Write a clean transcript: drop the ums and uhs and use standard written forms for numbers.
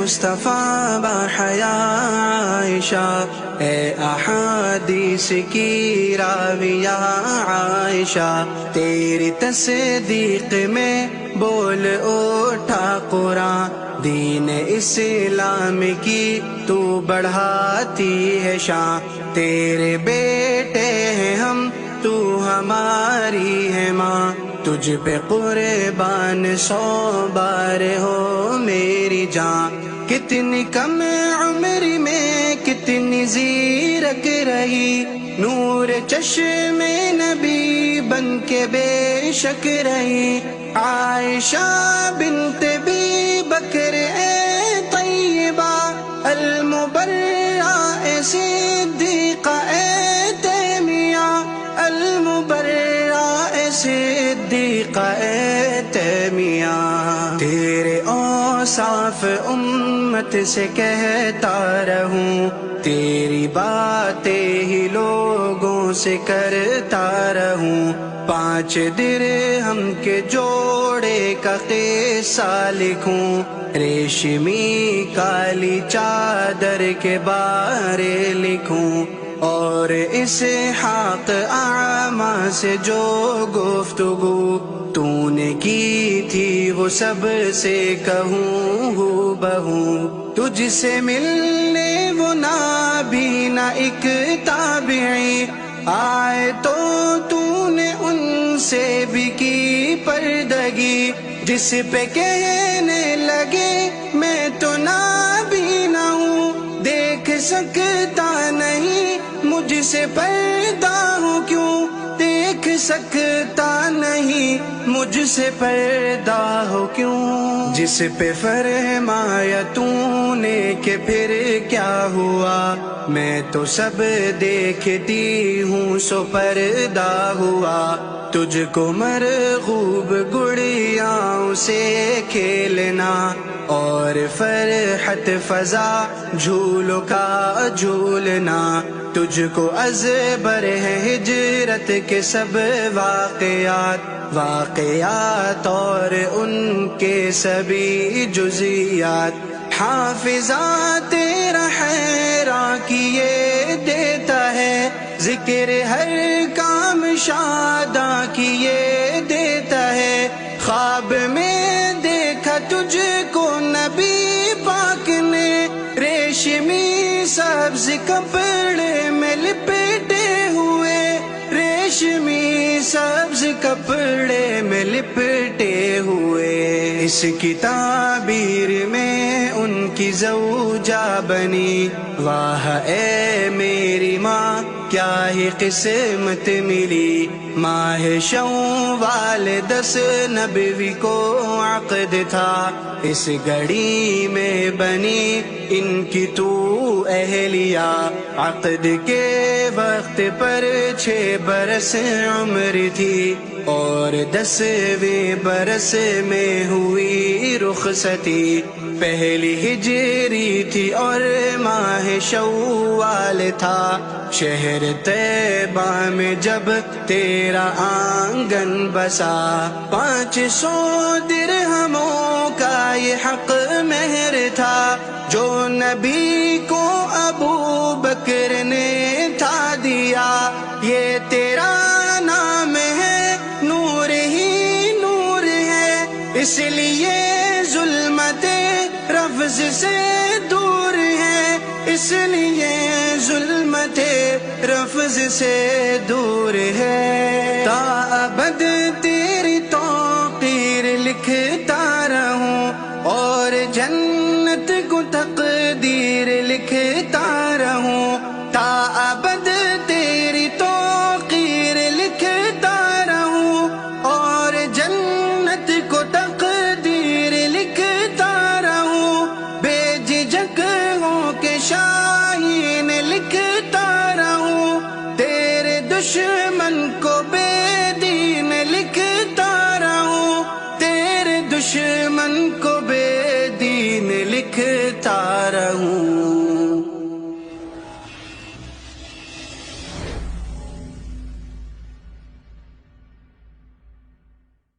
مصطفیٰ باحیا عائشہ، اے احادیث کی راویہ عائشہ، تیری تصدیق میں بول اٹھا قرآن، دین اسلام کی تو بڑھاتی ہے شان، تیرے بیٹے ہیں ہم تو ہماری ہے ماں، تجھ پہ قربان 100 بار ہو میری جان، کتنی کم عمر میں کتنی زیرک رہی، نور چشم نبی بن کے بے شک رہی، عائشہ بنت بی بکر اے طیبہ، المبرہ صدیقہ اے تیمیہ، المبرہ صدیقہ اے تیمیہ، تیرے اوصاف امت سے کہتا رہوں، تیری باتیں ہی لوگوں سے کرتا رہوں، 5 درہم کے جوڑے کا قصہ لکھوں، ریشمی کالی چادر کے بارے لکھوں، اور اسحاق اعمیٰ سے جو گفتگو تو نے کی تھی وہ سب سے کہوں ہو بہو، تجھ سے ملنے وہ نابینا ایک تابعی آئے تو نے ان سے بھی کی پردگی، جس پہ کہنے لگے میں تو نابینا ہوں، دیکھ سکتا نہیں مجھ سے پردہ ہوں کیوں، دیکھ سکتا نہیں مجھ سے پردہ ہو کیوں، جس پہ فرمایا تو نے کہ پھر کیا ہوا، میں تو سب دیکھتی ہوں سو پردہ ہوا، تجھ کو مرغوب گڑیاؤں سے کھیلنا، اور فرحت فضا جھولوں کا جھولنا، تجھ کو ازبر ہے ہجرت کے سب واقعات اور ان کے سبھی جزیات، حافظہ تیرا حیران کیے دیتا ہے، ذکر ہر کام شاداں کیے دیتا ہے، خواب میں دیکھا تجھ کو نبی پاک نے، ریشمی سبز کپڑے میں لپٹے ہوئے، ریشمی سبز کپڑے میں لپٹے ہوئے، اس کی تعبیر میں ان کی زوجہ بنی، واہ اے میری ماں کیا ہی قسمت ملی، ماہ شوال 10 نبوی کو عقد تھا، اس گھڑی میں بنی ان کی تو اہلیہ، عقد کے وقت پر 6 برس عمر تھی، اور 10ویں برس میں ہوئی رخصتی، پہلی ہجری تھی اور ماہ شوال تھا، شہر طیبہ میں جب تیرا آنگن بسا، 500 درہموں کا یہ حق مہر تھا، جو نبی کو ابو بکر نے تھا دیا، یہ تیرا نام ہے نور ہی نور ہے، اس لیے ظلمت رفض سے دور ہے، اس لیے ظلمت رفض سے دور ہے، تا ابد تیری توقیر لکھتا رہوں، اور جنت کو تقدیر لکھتا رہوں، تا ابد تیری توقیر لکھتا رہوں، اور جنت کو تقدیر لکھتا رہوں، بے جھجک ہو کے شاہین لکھتا رہوں، تیرے دشمن کو بے دین لکھتا رہوں، تیرے دشمن